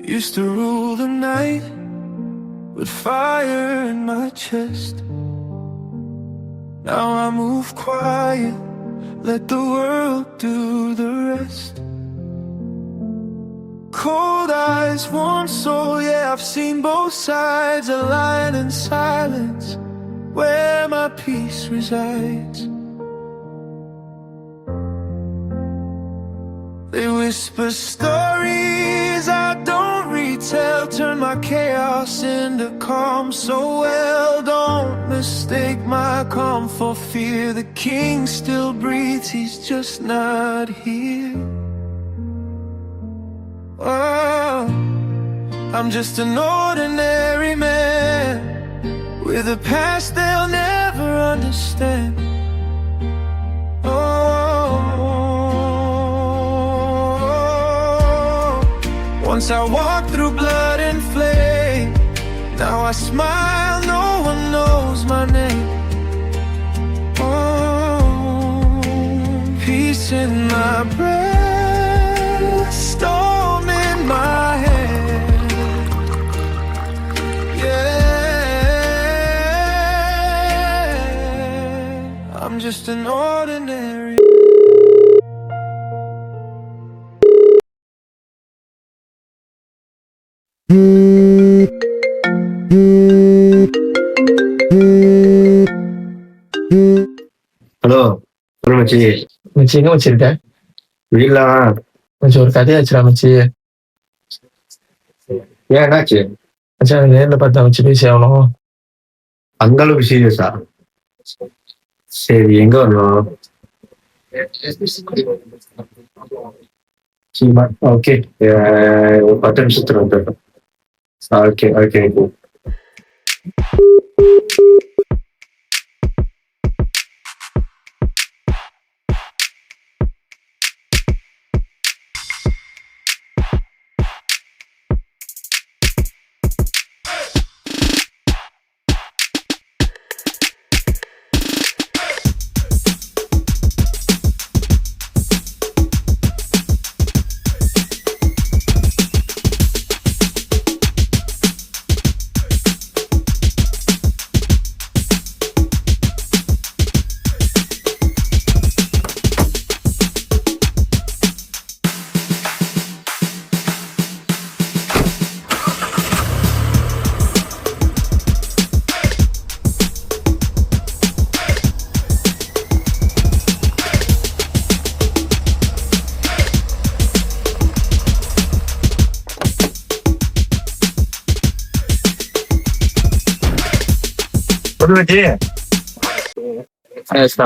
Used to rule the night with fire in my chest. Now I move quiet, let the world do the rest. Cold eyes, warm soul, yeah, I've seen both sides. A lion in silence, where my peace resides. They whisper stories I don't retell, turn my chaos into calm so well. Don't mistake my calm for fear. The king still breathes, he's just not here. Oh, I'm just an ordinary man with a past they'll never understand. Once I walked through blood and flame, now I smile, no one knows my name. Oh, peace in my breath, storm in my head. Yeah, I'm just an ordinary. Hello சொல்லு மச்சி. மச்சி எங்க வச்சிருக்க? வீட்ல மச்சி ஒரு கதையா வச்சிடா மச்சி. ஏன் என்னாச்சு? மச்சி எனக்கு நேரில் பார்த்தா வச்சு பேசி ஆகணும். அந்த அளவுக்கு சீரியஸா? சரி, எங்க வரணும்? ஓகே, ஒரு 10 நிமிஷத்துல வந்துடுறேன். Okay okay.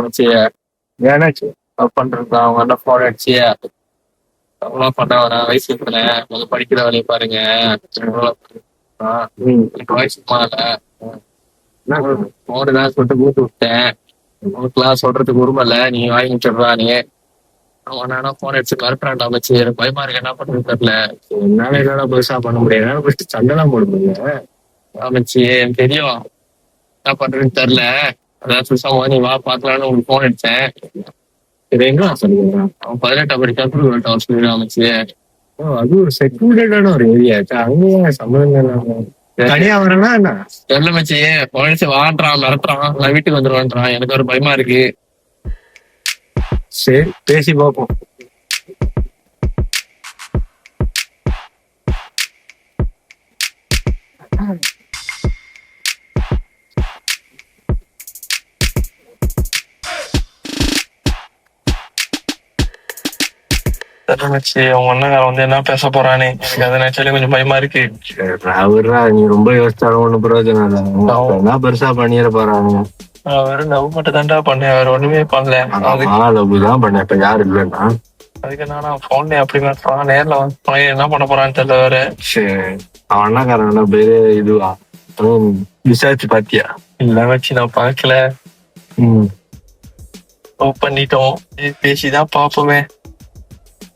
மச்சி ஏன்னாச்சு? பண்றா அவங்க என்ன போன் அடிச்சு அவங்களாம் பண்ண வர வயசு இருக்கல கொஞ்சம் படிக்கிற வேலையை பாருங்க. எனக்கு வயசுமா இல்ல போடுதான் சொல்லிட்டு கூட்டு விட்டேன். உனக்குலாம் சொல்றதுக்கு உரிமை நீ வாங்கி சொல்றா நீ. அவன் நானா போன் அடிச்சு மிரட்டுறான்டா மச்சி. எனக்கு பயமா இருக்கு, என்ன பண்றது தெரியல. என்னால என்னடா பெருசா பண்ண முடியாது, ஃபர்ஸ்ட் சண்டைலாம் போடுங்க. மச்சி எனக்கு தெரியும் என்ன பண்றதுன்னு தெரியல. அதான் புதுசா நீ வா பாக்கலான்னு உங்களுக்கு போன் அடிச்சேன். இது எங்க சொல்லுங்க? அவன் 18ஆம் படிக்க சொல்லிடுவான் மச்சி. அது ஒரு செக்யூர்டான ஒரு ஏரியா, அங்கேயே சம்மந்தம் தனியா வரனா என்ன தெரியல மச்சி. போன் அடிச்சு வான்றான், மிரட்டுறான், நான் வீட்டுக்கு வந்துருவான்றான். எனக்கு ஒரு பயமா இருக்கு. சரி, பேசி பார்ப்போம். மச்சி அவங்க ஒன்னங்கார வந்து என்ன பேச போறானே, எனக்கு அதை நினைச்சாலே கொஞ்சம் பயமா இருக்கு. நீ ரொம்ப யோசிச்சாலும் ஒண்ணு பிரயோஜனம் இல்லை. என்ன பெருசா பண்ணிட போறாங்க? வெறும் லவ் மட்டும் தான்டா பண்ணேன், வேற ஒண்ணுமே பண்ணல. லவ் தான் பண்ண, இப்ப யாரு இல்லைன்னா அதுக்கு நானா போன்ல அப்படி மாட்டான், நேர்ல வந்து என்ன பண்ண போறான்னு தெரியல வேற. சரி, அவன் அண்ணாக்காரன் பேரு இதுவா? விசாரிச்சு பாத்தியா? இல்ல மச்சி, நான் பாக்கல. லவ் பண்ணிட்டோம், பேசிதான் பாப்போமே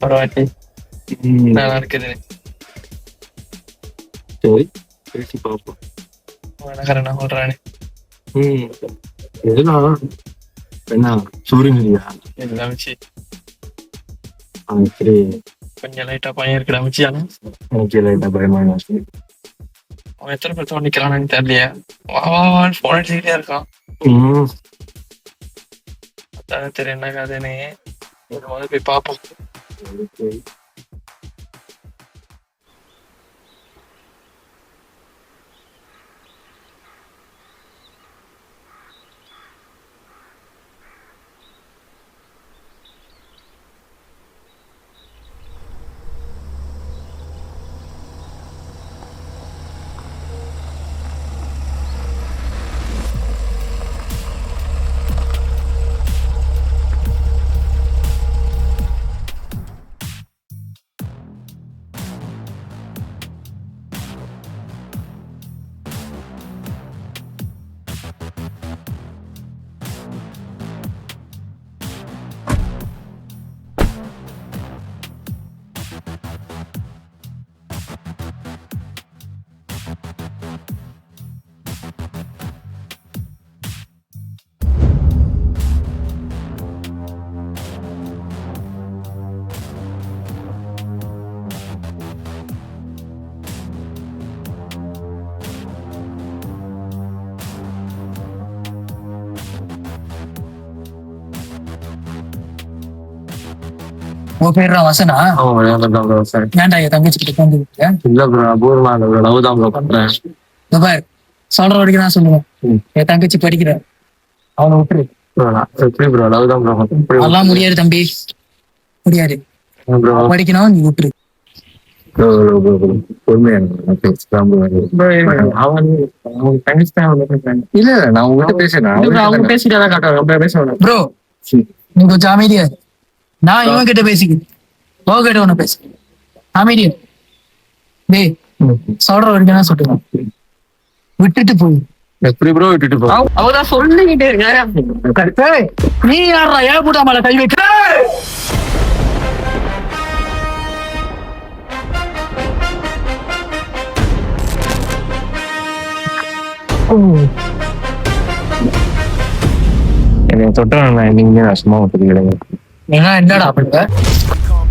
ஒரு வாட்டி நல்லா இருக்குது. சரி, பேசி பாப்போம். என்ன சொல்றானே? எதுனா என்ன சூரியன் இல்லையா? எல்லாம் வச்சு சரி, கொஞ்சம் லைட்டா பையன் இருக்கிற அமைச்சியானா எனக்கு லைட்டா பயமான அவன் எத்தனை பேர் தோண்டிக்கிறான்னு தெரியலையே. வான்னு போன் அடிச்சுக்கிட்டே இருக்கான். அதான் தெரியும் என்ன கதைன்னு. ஒரு முதல்ல போய் பார்ப்போம். உன் பேர் வசனா? ஏன்டா என் தங்கச்சி கிட்ட உட்காந்துருக்க? இல்ல ப்ரோ அபூர்வமா இல்ல ப்ரோ லவ் தான் ப்ரோ பண்றேன். இந்த பாரு சொல்ற வரைக்கும் தான் சொல்லுவேன். என் தங்கச்சி படிக்கிற அவனை விட்டுரு. எப்படி ப்ரோ லவ் தான் ப்ரோ அதெல்லாம் முடியாது தம்பி, முடியாது. படிக்கணும், நீ விட்டுரு. இல்ல நான் உங்ககிட்ட பேசுறேன். அவங்க பேசிட்டு காட்டுவாங்க. ப்ரோ நீ கொஞ்சம் அமைதியா இரு. நான் இவன் கிட்ட பேசிக்கிறேன், உன் கிட்ட ஒண்ணு பேசு. அமைதியா டேய், சொல்ற வரைக்கும் தான் சொல்லுவேன். விட்டுட்டு போய் எப்படி ப்ரோ விட்டுட்டு போ? அவதான் சொல்லிக்கிட்டே இருக்க. நீ யாரா ஏன் போட்டா மேல கை வைக்க? என்னை தொட்டா நான் நீங்க சும்மா விட்டு கிடையாது. என்னடா பண்ணுவ?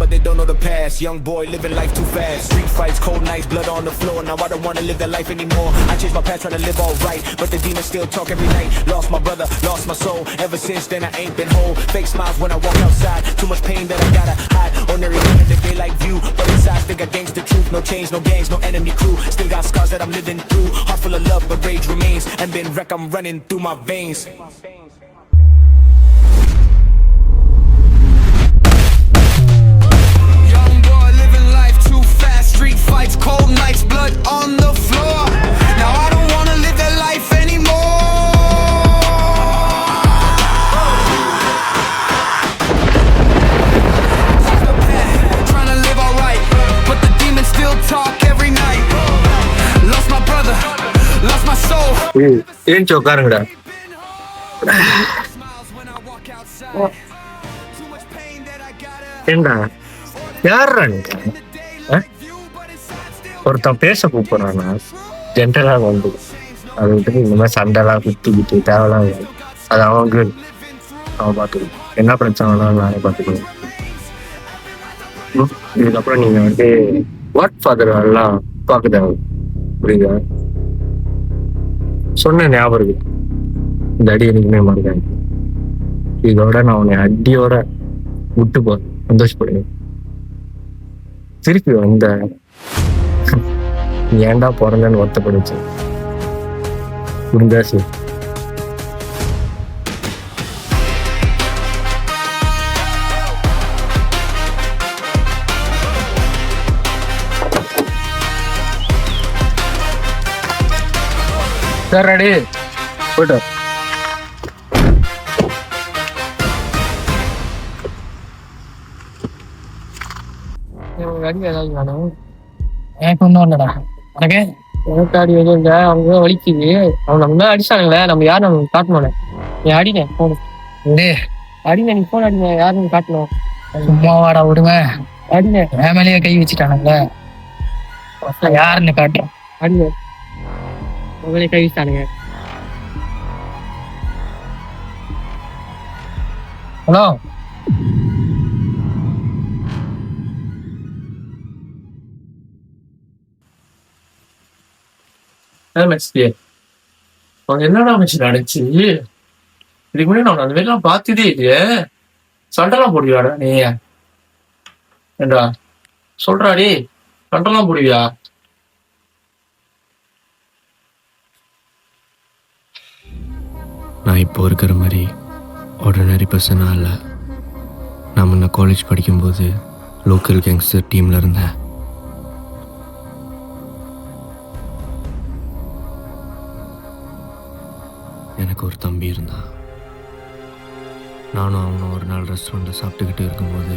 But they don't know the past. Young boy living life too fast. Street fights, cold nights, blood on the floor. Now I don't wanna live that life anymore. I changed my past, trying to live all right, but the demons still talk every night. Lost my brother, lost my soul. Ever since then I ain't been whole. Fake smiles when I walk outside. Too much pain that I gotta hide. Ordinary man in the daylight view, but inside think I gangsta truth. No change, no gangs, no enemy crew. Still got scars that I'm living through. Heart full of love, but rage remains. And been wreck, I'm running through my veins. Street fights, cold nights, blood on the floor. Now I don't wanna live that life anymore. Trying to live alright, but the demons still talk every night. Lost my brother, lost my soul. ஏன் உட்காருங்கடா. ஏண்டா யாரா நீ? ஒருத்தன் பேச கூப்பிடுறானா ஜென்ரலா வந்து அதை விட்டு இந்த மாதிரி சண்டைலாம் குத்திக்கிட்டு தேவைலாம் அது அவங்க அவன் பார்த்துக்கணும். என்ன பிரச்சனை வேணாலும் நானே பார்த்துக்கணும். இதுக்கப்புறம் நீங்க வந்து வாட் ஃபாதர் எல்லாம் பார்க்க தேவை. புரியுதா? சொன்ன ஞாபகம் இருக்கு. இந்த அடி எனக்குமே மறக்காது. இதோட நான் உன்னை அடியோட விட்டு போ சந்தோஷப்படுவேன். திருப்பி வந்த ஏன்டா பிறந்தன்னு வருத்தப்படுச்சு. புரிஞ்சாச்சு? சரி ரெடி போயிட்டு அடி ஏதாவது வேணும்? எனக்கு ஒன்றும் இல்லைடா. உனக்கு எனக்கு அடி எதுவும் இல்லை. அவங்க வலிக்குது. அவங்க நம்ம அடிச்சானுங்களே, நம்ம யாரும் நம்ம காட்டணும். நீ அடினே போன் அடினே, நீ போன் அடினே, யாருன்னு காட்டணும். சும்மா வாடா விடுங்க. அடினே, என் மேலேயே கை வச்சுட்டானுங்களே, யாருன்னு காட்டுறேன். அடினே, உங்களே கை வச்சுட்டானுங்க. ஹலோ மெக்ஸ்டி அவங்க என்னடா மிச்சு நடந்துச்சு? இதுக்கு முன்னாடி நான் அந்த மாதிரிலாம் பார்த்ததே இல்லையே. சண்டைலாம் போடுவியாடா நீ? ஏண்டா சொல்றாடி, சண்டைலாம் போடுவியா? நான் இப்போ இருக்கிற மாதிரி ஆர்டினரி பர்சனாக இல்லை. நான் முன்ன காலேஜ் படிக்கும்போது லோக்கல் கேங்ஸ்டர் டீமில் இருந்தேன். எனக்கு ஒரு தம்பி இருந்தான். நானும் அவனும் ஒரு நாள் ரெஸ்டாரண்ட்டில் சாப்பிட்டுக்கிட்டு இருக்கும்போது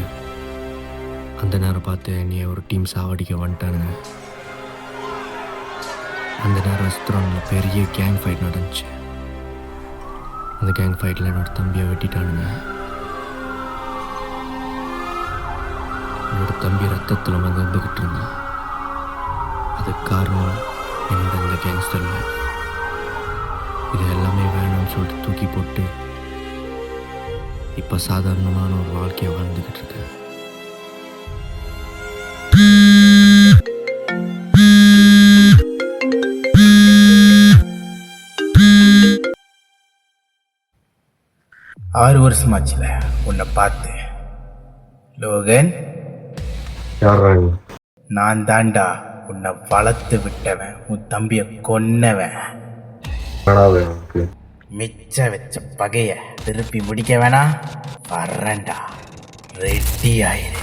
அந்த நேரம் பார்த்து நீ ஒரு டீம் சாவடிக்க வந்துட்டானுங்க. அந்த நேரம் ரெஸ்டாரண்ட்டில் பெரிய கேங் ஃபைட் நடந்துச்சு. அந்த கேங் ஃபைட்டில் என்னோட தம்பியை வெட்டிட்டானுங்க. என்னோட தம்பி ரத்தத்தில் வந்துக்கிட்டு இருந்தான். அதுக்கு காரணம் என்னோட இந்த கேங்ஸ்டர் லைஃப். இது எல்லாமே வேணும்னு சொல்லிட்டு தூக்கி போட்டு இப்போ சாதாரணமான ஒரு வாழ்க்கையை வாழ்ந்துக்கிட்டு இருக்கேன். ஆறு வருஷமாச்சுல உன்னை பார்த்து. லோகன், நான் தாண்டா உன்னை வளர்த்து விட்டவன், உன் தம்பிய கொன்னவன். மிச்ச வச்ச பகைய திருப்பி முடிக்க வேணா, வர்றேன்டா, ரெடி ஆயிரு.